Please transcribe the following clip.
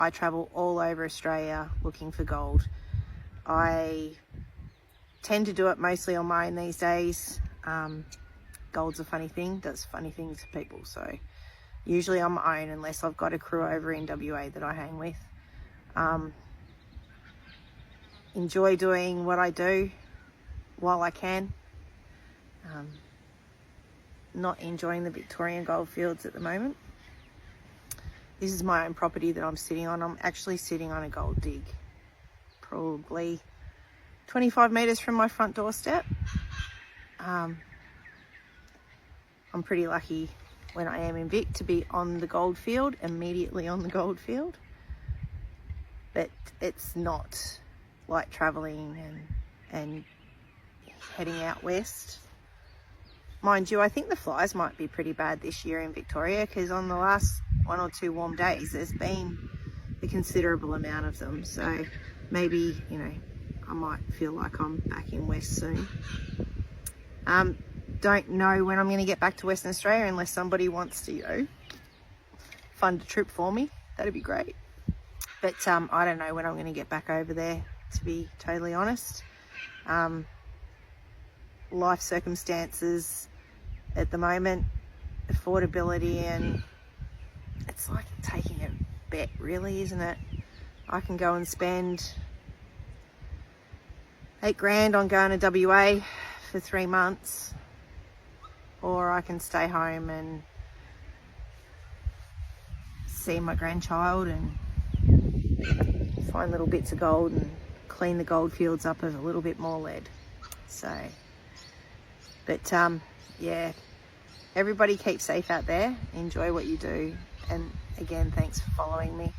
I travel all over Australia looking for gold. I tend to do it mostly on my own these days. Gold's a funny thing, does funny things to people, so usually on my own unless I've got a crew over in WA that I hang with. Enjoy doing what I do while I can. Not enjoying the Victorian goldfields at the moment. This is my own property that I'm sitting on. I'm actually sitting on a gold dig, probably 25 metres from my front doorstep. I'm pretty lucky when I am in Vic to be on the gold field, immediately on the gold field. But it's not like travelling and heading out west. Mind you, I think the flies might be pretty bad this year in Victoria, because on the last 1 or 2 warm days there's been a considerable amount of them, so maybe, you know, I might feel like I'm back in west soon. Don't know when I'm going to get back to Western Australia unless somebody wants to, you know, fund a trip for me. That'd be great. But I don't know when I'm going to get back over there, to be totally honest. Life circumstances at the moment, affordability, and it's like taking a bet, really, isn't it? I can go and spend $8,000 on going to WA for 3 months, or I can stay home and see my grandchild and find little bits of gold and clean the gold fields up of a little bit more lead. So, but yeah, everybody keep safe out there, enjoy what you do, and again, thanks for following me.